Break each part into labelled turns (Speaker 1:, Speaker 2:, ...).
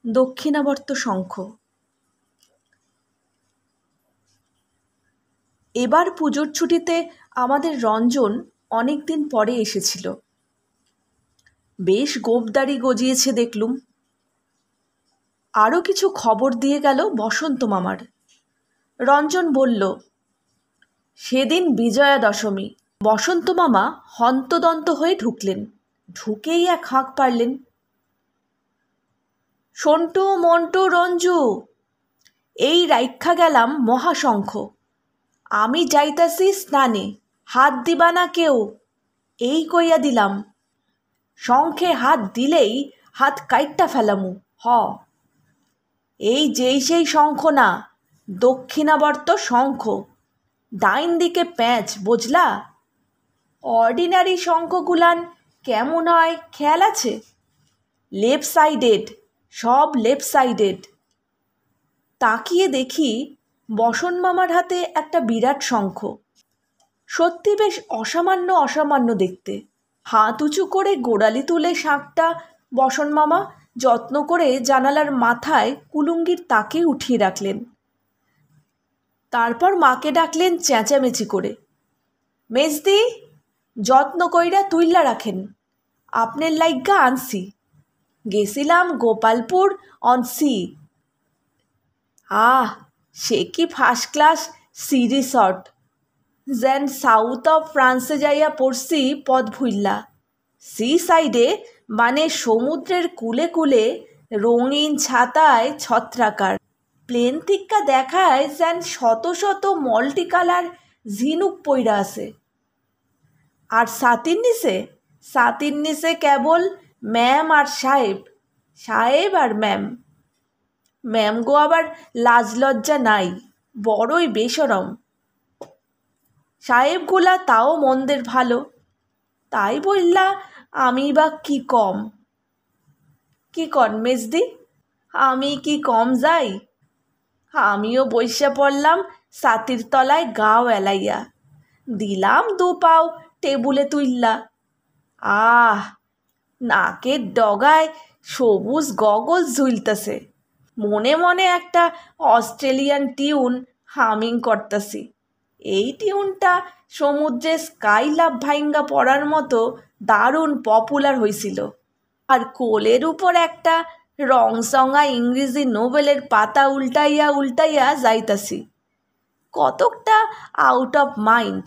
Speaker 1: দক্ষিণাবর্ত শঙ্খ। এবার পুজোর ছুটিতে আমাদের রঞ্জন অনেক দিন পরে এসেছিল। বেশ গোঁফদাড়ি গজিয়েছে দেখলুম। আরও কিছু খবর দিয়ে গেল বসন্ত মামার। রঞ্জন বলল, সেদিন বিজয়া দশমী। বসন্ত মামা হন্তদন্ত হয়ে ঢুকলেন। ঢুকেই এক হাঁক পারলেন, সন্টু, মন্টু, রঞ্জু, এই রাইক্ষা গেলাম মহাশঙ্খ। আমি যাইতাছি স্নানে, হাত দিবা না কেউ, এই কইয়া দিলাম। শঙ্খে হাত দিলেই হাত কাইট্টা ফেলামু। এই যেই সেই শঙ্খ না, দক্ষিণাবর্ত শঙ্খ। ডাইন দিকে প্যাঁচ, বুঝলা? অর্ডিনারি শঙ্খগুলান কেমন হয় খেয়াল আছে? লেফট সাইডেড, সব লেফট সাইডেড। তাকিয়ে দেখি বসন মামার হাতে একটা বিরাট শঙ্খ। সত্যি বেশ অসামান্য অসামান্য দেখতে। হাত উঁচু করে গোড়ালি তুলে শাঁখটা বসন মামা যত্ন করে জানালার মাথায় কুলুঙ্গির তাকে উঠিয়ে রাখলেন। তারপর মাকে ডাকলেন চেঁচামেচি করে, মেজদি, যত্ন কইরা তুইল্লা রাখেন, আপনার লাইগ্গা আনছি। গেছিলাম গোপালপুর অন সি। সে কি ফার্স্ট ক্লাস সি রিসর্ট, যেন সাউথ অফ ফ্রান্সে যাইয়া পড়ছি পদ ভুইল্লা। সি সাইডে মানে সমুদ্রের কুলে কুলে রঙিন ছাতায় ছত্রাকার। প্লেন থিক্কা দেখায় যেন শত শত মল্টি কালার ঝিনুক পইরা আছে। আর সাতির নিচে কেবল ম্যাম আর সাহেব, সাহেব আর ম্যাম। ম্যাম গো আবার লাজ লজ্জা নাই, বড়ই বেশরম। সাহেবগুলা তাও মন্দের ভালো। তাই বললা আমি বা কি কম? কি কন মেজদি, আমি কি কম যাই? আমিও বইসা পড়লাম সাতির তলায় গাও এলাইয়া, দিলাম 2 পাও টেবুলে তুইল্লা। নাকের ডগায় সবুজ গগল ঝুলতাছে। মনে মনে একটা অস্ট্রেলিয়ান টিউন হামিং করতাছি। এই টিউনটা সমুদ্রে স্কাইলাভ ভাইঙ্গা পড়ার মতো দারুণ পপুলার হয়েছিল। আর কোলের উপর একটা রংসঙা ইংরেজি নোবেলের পাতা উল্টাইয়া উল্টাইয়া যাইতাছি। কতকটা আউট অফ মাইন্ড,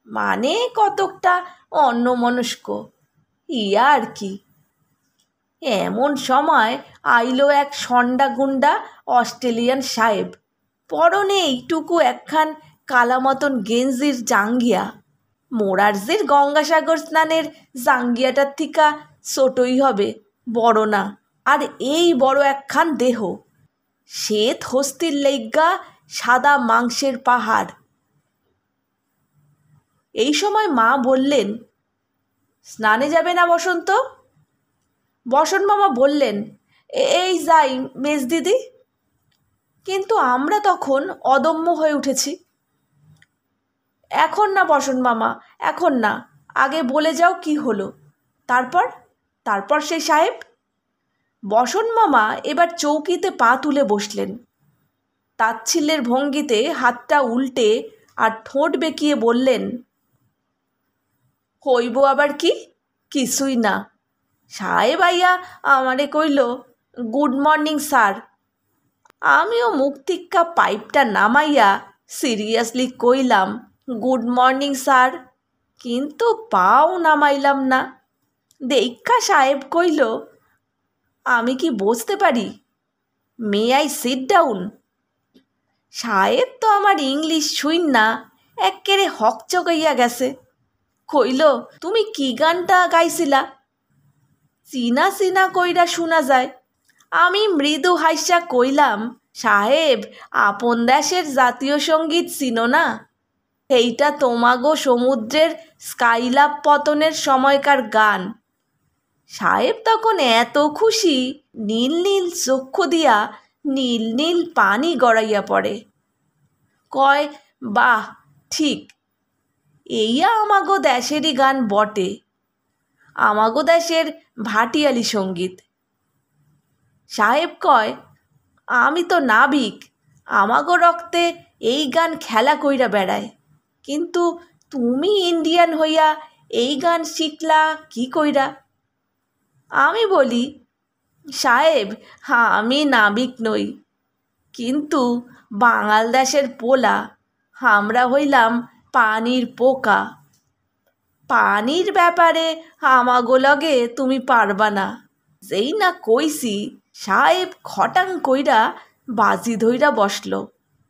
Speaker 1: মানে কতকটা অন্যমনস্ক, ইয়া আর কি। এমন সময় আইলো এক সন্ডা গুন্ডা অস্ট্রেলিয়ান সাহেব, পরনে এইটুকু একখান কালা মতন গেঞ্জির জাঙ্গিয়া। মোরারজির গঙ্গাসাগর স্নানের জাঙ্গিয়াটার থিকা ছোটই হবে, বড় না। আর এই বড় একখান দেহ, শ্বেত হস্তির লেগ্গা সাদা মাংসের পাহাড়। এই সময় মা বললেন, স্নানে যাবে না বসন্ত? বসন মামা বললেন, এই যাই মেজদিদি। কিন্তু আমরা তখন অদম্য হয়ে উঠেছি। এখন না বসন মামা, এখন না, আগে বলে যাও কি হলো। তারপর সেই সাহেব। বসন মামা এবার চৌকিতে পা তুলে বসলেন। তাচ্ছিল্যের ভঙ্গিতে হাতটা উল্টে আর ঠোঁট বেঁকিয়ে বললেন, হইব আবার কি? কিছুই না। সাহেব আইয়া আমারে কইল, গুড মর্নিং স্যার। আমিও মুখ থিক্কা পাইপটা নামাইয়া সিরিয়াসলি কইলাম, গুড মর্নিং স্যার, কিন্তু পাও নামাইলাম না। দেইক্ষা সাহেব কইল, আমি কি বসতে পারি? May I sit down? সাহেব তো আমার ইংলিশ শুইন না এক্কেরে হকচকাইয়া গেছে। কইল, তুমি কি গানটা গাইছিলা? চিনা চিনা কইরা শোনা যায়। আমি মৃদু হাইসা কইলাম, সাহেব, আপন দেশের জাতীয় সঙ্গীত চিনো না? এইটা তোমাগো সমুদ্রের স্কাইলাভ পতনের সময়কার গান। সাহেব তখন এত খুশি, নীল নীল চক্ষু দিয়া নীল নীল পানি গড়াইয়া পড়ে। কয়, বাহ, ঠিক, এইয়া আমাগো দেশেরই গান বটে, আমাগো দেশের ভাটিয়ালি সঙ্গীত। সাহেব কয়, আমি তো নাবিক, আমাগো রক্তে এই গান খেলা কইরা বেড়ায়, কিন্তু তুমি ইন্ডিয়ান হইয়া এই গান শিখলা কি কইরা? আমি বলি, সাহেব, আমি নাবিক নই, কিন্তু বাঙাল দেশের পোলা, আমরা হইলাম পানির পোকা। পানির ব্যাপারে আমাগো লগে তুমি পারবা না। যেই না কইছি, সাহেব খটাং কইরা বাজি ধইরা বসল।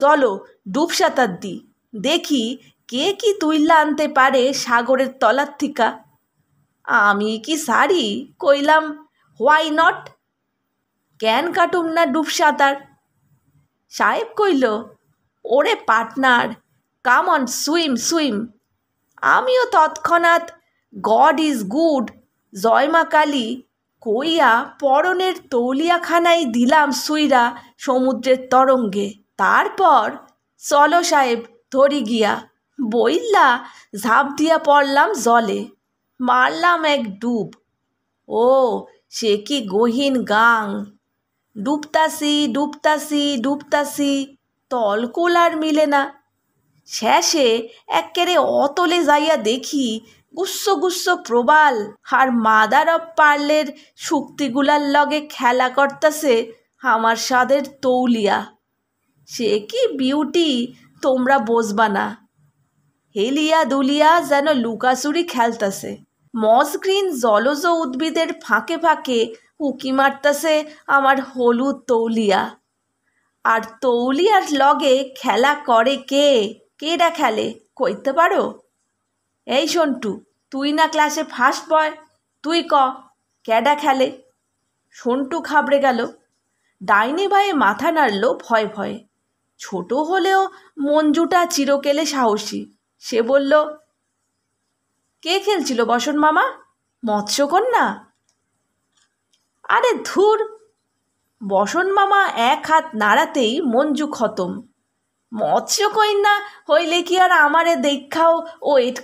Speaker 1: চলো ডুব সাঁতার দি, দেখি কে কি তুইল্লা আনতে পারে সাগরের তলার থিকা। আমি কি সারি, কইলাম, হোয়াই নট, কেন কাটুম না ডুব সাঁতার? সাহেব কইল, ওরে partner, come on, swim swim. আমিও তৎক্ষণাৎ গড ইজ গুড, জয় মা কালী কইয়া পরনের তৌলিয়াখানাই দিলাম সুইরা সমুদ্রের তরঙ্গে। তারপর চলো সাহেব ধরি গিয়া বইল্লা ঝাঁপ দিয়া পড়লাম জলে, মারলাম এক ডুব। ও সে কি গহীন গাং! ডুবতাসি ডুবতাসি ডুবতাসি, তলকুল আর মিলে না। শেষে এক্কেরে অতলে যাইয়া দেখি গুচ্ছ গুচ্ছ প্রবাল আর মাদার অফ পার্লের শুক্তিগুলার লগে খেলা করতেছে আমার স্বাদের তৌলিয়া। সে কি বিউটি তোমরা বুঝবা না। হেলিয়া দুলিয়া যেন লুকাচুরি খেলতাছে। মসগ্রিন জলজ উদ্ভিদের ফাঁকে ফাঁকে উকি মারতাছে আমার হলুদ তৌলিয়া। আর তৌলিয়ার লগে খেলা করে কে? কেডা খেলে কইতে পারো? এই সন্টু, তুই না ক্লাসে ফার্স্ট বয়, তুই ক কেডা খেলে? সন্টু ঘাবড়ে গেল। ডাইনি ভাইয়ে মাথা নাড়ল ভয় ভয়ে। ছোট হলেও মঞ্জুটা চিরকেলে সাহসী। সে বলল, কে খেলছিল বসন মামা? মৎস্যকন্যা? আরে ধুর! বসন মামা এক হাত নাড়াতেই মঞ্জু খতম। মৎস্যকন্যা হইলে কি আর আমারে দেখাও ওয়েট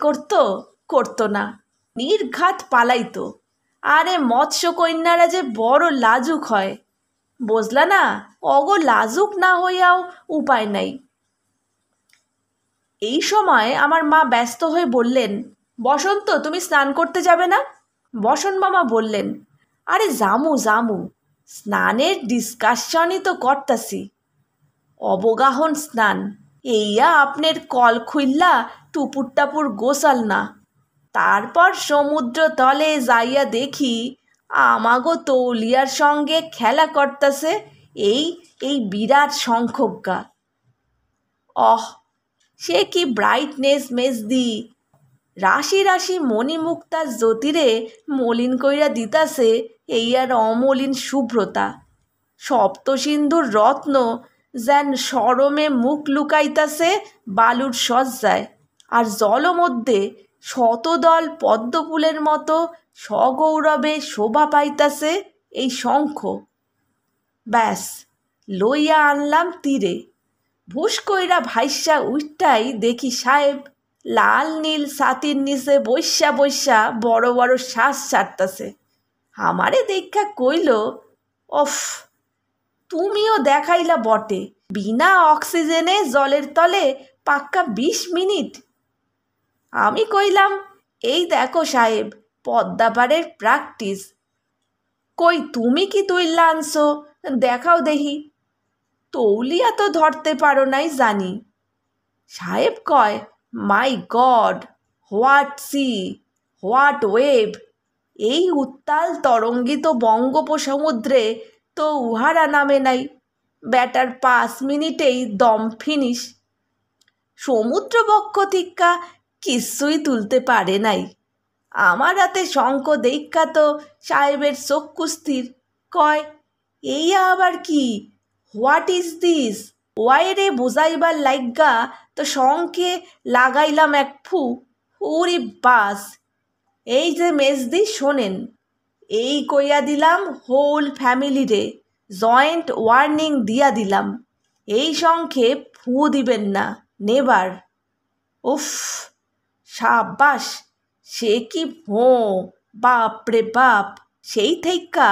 Speaker 1: করতো না, নির্ঘাত পালাইতো। আরে মৎস্যকন্যারা যে বড় লাজুক হয়, বুঝলা না? অগো লাজুক না হইয়াও উপায় নাই। এই সময় আমার মা ব্যস্ত হয়ে বললেন, বসন্ত, তুমি স্নান করতে যাবে না? বসন মামা বললেন, আরে জামু জামু, স্নানের ডিসকাশনই তো করতাছি। অবগাহন স্নান, এইয়া আপনার কল খুইল্লা টুপুর টাপুর গোসাল না। তারপর সমুদ্র তলে যাইয়া দেখি আমাগো তৌলিয়ার সঙ্গে খেলা করতাছে এই এই বিরাট শঙ্খজ্ঞা। অহ, সে কি ব্রাইটনেস মেজদি! রাশি রাশি মণিমুক্তার জ্যোতিরে মলিন কইরা দিতাছে এই আর অমলিন শুভ্রতা। সপ্তসিন্ধুর রত্ন যেন সরমে মুখ লুকাইতাছে বালুর সজ্জায়, আর জলমধ্যে শতদল পদ্মফুলের মতো সগৌরবে শোভা পাইতাছে এই শঙ্খ। ব্যাস, লইয়া আনলাম তীরে। ভুস কইরা ভাইসা উঠটাই দেখি সাহেব লাল নীল ছাতির নিচে বৈশা বৈশা বড় বড় শ্বাস ছাড়তাছে। আমারে দেখা কইল, অফ, তুমিও দেখাইলা বটে, বিনা অক্সিজেনে জলের তলে পাক্কা 20 মিনিট। আমি কইলাম, এই দেখো সাহেব, পদ্মাপাড়ের প্র্যাকটিস। কই তুমি কি তুইল্লা আনছো, দেখাও দেখি। তৌলিয়া তো ধরতে পারো নাই জানি। সাহেব কয়, my God, what sea, what wave! এই উত্তাল তরঙ্গিত বঙ্গোপসমুদ্রে তো উহারা নামে নাই। ব্যাটার 5 মিনিটেই দম ফিনিশ। সমুদ্রবক্ষ থিক্কা কিচ্ছুই তুলতে পারে নাই। আমার হাতে শঙ্খ দেখা তো সাহেবের চক্ষু স্থির। কয়, এইয়া আবার কি? What is this? ওয়াইরে বুঝাইবার লাইগা তো শঙ্খে লাগাইলাম এক ফু। উরি বাস! এই যে মেজদি, শোনেন, এই কইয়া দিলাম হোল ফ্যামিলিরে জয়েন্ট ওয়ার্নিং দিয়া দিলাম, এই শঙ্খে ফু দিবেন না, নেবার। উফ, সাব্বাস! সে কি ভোঁ! বাপ রে বাপ! সেই থেইক্কা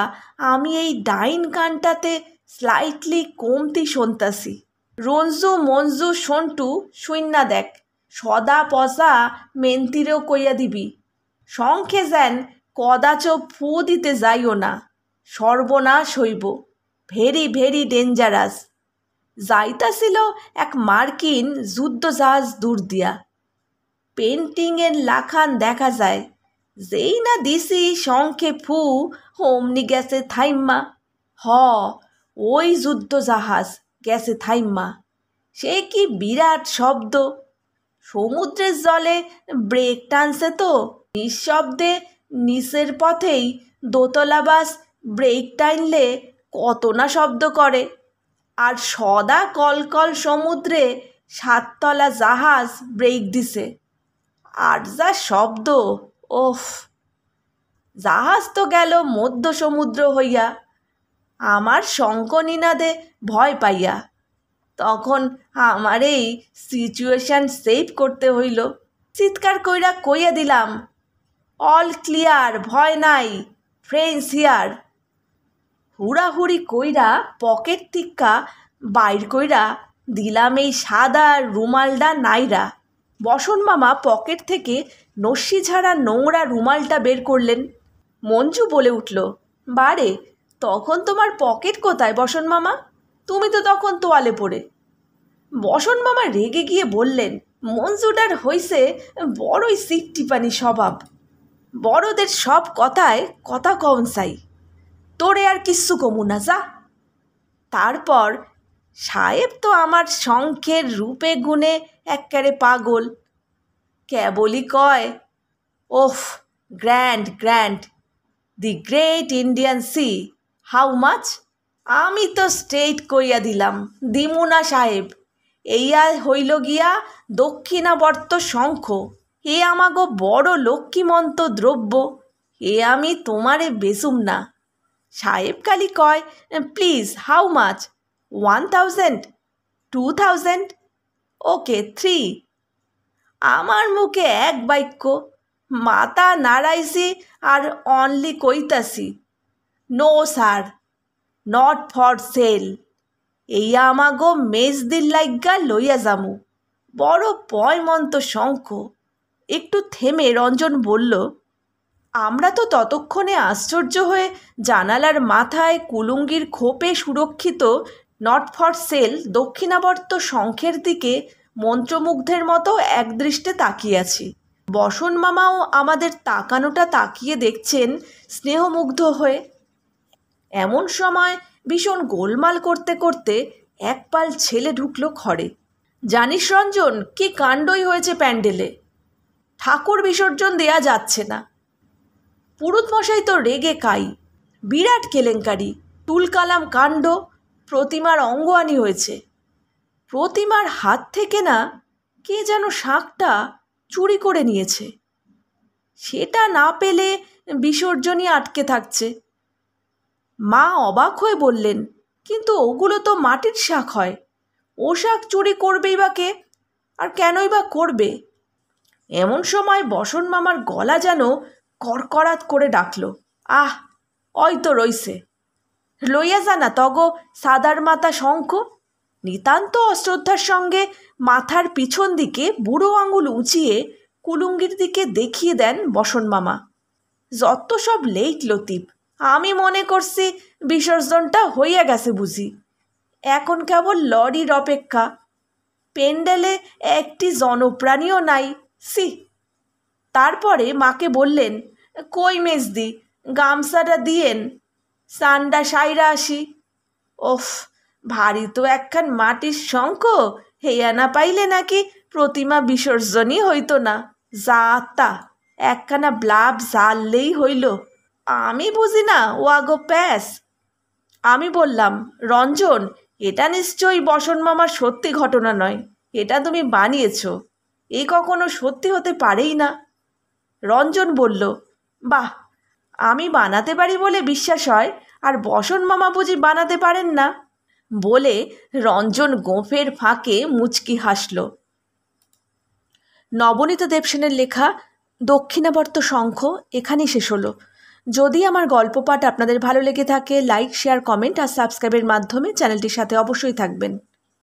Speaker 1: আমি এই ডাইন কানটাতে স্লাইটলি কমতি শুনতাছি। রঞ্জু মঞ্জু সন্টু শুইন্না দেখ, সদা পসা মেন্তিরেও কইয়া দিবি, শঙ্খে যেন কদাচ ফু দিতে যাইও না, সর্বনাশ হইব, ভেরি ভেরি ডেঞ্জারাস। যাইতাছিল এক মার্কিন যুদ্ধজাহাজ দূর দিয়া, পেন্টিংয়ের লাখান দেখা যায়, যেই না দিছি শঙ্খে ফু অমনি গেছে থাইম্মা। হ, ওই যুদ্ধজাহাজ গেছে থাইম্মা। সে কি বিরাট শব্দ! সমুদ্রের জলে ব্রেক টানছে তো, নিঃশব্দে নিচের পথেই দোতলা বাস ব্রেক টাইনলে কত না শব্দ করে, আর সদা কলকল সমুদ্রে 7 তলা জাহাজ ব্রেক দিছে, আর যা শব্দ! ওফ! জাহাজ তো গেল মধ্য সমুদ্র হইয়া, আমার শঙ্কনিনাদে ভয় পাইয়া। তখন আমার এই সিচুয়েশন সেভ করতে হইল। চিৎকার কইরা কইয়া দিলাম, অল ক্লিয়ার, ভয় নাই, ফ্রেন্ডস হিয়ার। হুড়াহুড়ি কইরা পকেট থিক্কা বাইর কইরা দিলাম এই সাদা রুমালটা নাইরা। বসন মামা পকেট থেকে নস্যি ঝাড়া নোংরা রুমালটা বের করলেন। মঞ্জু বলে উঠল, বারে, তখন তোমার পকেট কোথায় বসন মামা? তুমি তো তখন তোয়ালে পড়ে। বসন মামা রেগে গিয়ে বললেন, মঞ্জুটার হইছে বড়ই সিকটিপানি স্বভাব, বড়দের সব কথায় কথা কম চাই, তোরে আর কিচ্ছু কমু না, যা। তারপর সাহেব তো আমার শঙ্খের রূপে গুণে এক্কারে পাগল, কেবলই কয়, ওফ, grand grand, the great Indian sea, how much? আমি তো স্ট্রেইট কইয়া দিলাম, দিমু না সাহেব। এইয়া হইল গিয়া দক্ষিণাবর্ত শঙ্খ, এ আমাগো বড় লক্ষ্মীমন্ত দ্রব্য, এ আমি তোমারে বেচুম না। সাহেব কালি কয়, প্লিজ, হাউ মাচ? 1000, 2000, ওকে 3। আমার মুখে এক বাক্য, মাথা নাড়াইছি আর অনলি কইতাছি, no sir, not for sale. এই আমাগো মেজদির লাইগা লইয়া যামু, বড় পয়মন্ত শঙ্খ। একটু থেমে রঞ্জন বলল, আমরা তো ততক্ষণে আশ্চর্য হয়ে জানালার মাথায় কুলুঙ্গির খোপে সুরক্ষিত নট ফর সেল দক্ষিণাবর্ত শঙ্খের দিকে মন্ত্রমুগ্ধের মতো একদৃষ্টে তাকিয়াছি। বসন মামাও আমাদের তাকানোটা তাকিয়ে দেখছেন স্নেহমুগ্ধ হয়ে। এমন সময় ভীষণ গোলমাল করতে করতে এক পাল ছেলে ঢুকলো ঘরে। জানিস রঞ্জন, কি কাণ্ডই হয়েছে প্যান্ডেলে, ঠাকুর বিসর্জন দেয়া যাচ্ছে না। পুরুত মশাই তো রেগে কাই, বিরাট কেলেঙ্কারি, তুলকালাম কাণ্ড, প্রতিমার অঙ্গহানি হয়েছে। প্রতিমার হাত থেকে না কে যেন শাঁখটা চুরি করে নিয়েছে, সেটা না পেলে বিসর্জনই আটকে থাকছে। মা অবাক হয়ে বললেন, কিন্তু ওগুলো তো মাটির শাঁখ হয়, ও শাঁখ চুরি করবেই বা কে, আর কেনই বা করবে? এমন সময় বসন মামার গলা যেন কড়কড়াত করে ডাকল, আহ, ওই তো রইছে, লইয়া যা না তগো সাদার মাথা শঙ্খ। নিতান্ত অশ্রদ্ধার সঙ্গে মাথার পিছন দিকে বুড়ো আঙুল উঁচিয়ে কুলুঙ্গির দিকে দেখিয়ে দেন বসন মামা। যত সব লেট লতিফ, আমি মনে করছি বিসর্জনটা হইয়া গেছে বুঝি, এখন কেবল লরির অপেক্ষা, পেন্ডেলে একটি জনপ্রাণীও নাই, সি। তারপরে মাকে বললেন, কই মেজদি, গামছাটা দিয়েন, সান্ডা সাইরা আসি। ওফ, ভারী তো একখান মাটির শঙ্খ, হেয়া না পাইলে নাকি প্রতিমা বিসর্জনই হইতো না, যা তা, একখানা ব্লাব জ্বাললেই হইল। আমি বুঝি না ও আগো প্যাস। আমি বললাম, রঞ্জন, এটা নিশ্চয়ই বসন মামার সত্যি ঘটনা নয়, এটা তুমি বানিয়েছ, এ কখনো সত্যি হতে পারেই না। রঞ্জন বলল, বাহ, আমি বানাতে পারি বলে বিশ্বাস হয়, আর বসন মামা বুঝি বানাতে পারেন না? বলে রঞ্জন গোঁফের ফাঁকে মুচকি হাসল। নবনীতা দেবসেনের লেখা দক্ষিণাবর্ত শঙ্খ এখানেই শেষ হলো। যদি আমার গল্প পাঠ আপনাদের ভালো লেগে থাকে, লাইক, শেয়ার, কমেন্ট আর সাবস্ক্রাইবের মাধ্যমে চ্যানেলটির সাথে অবশ্যই থাকবেন।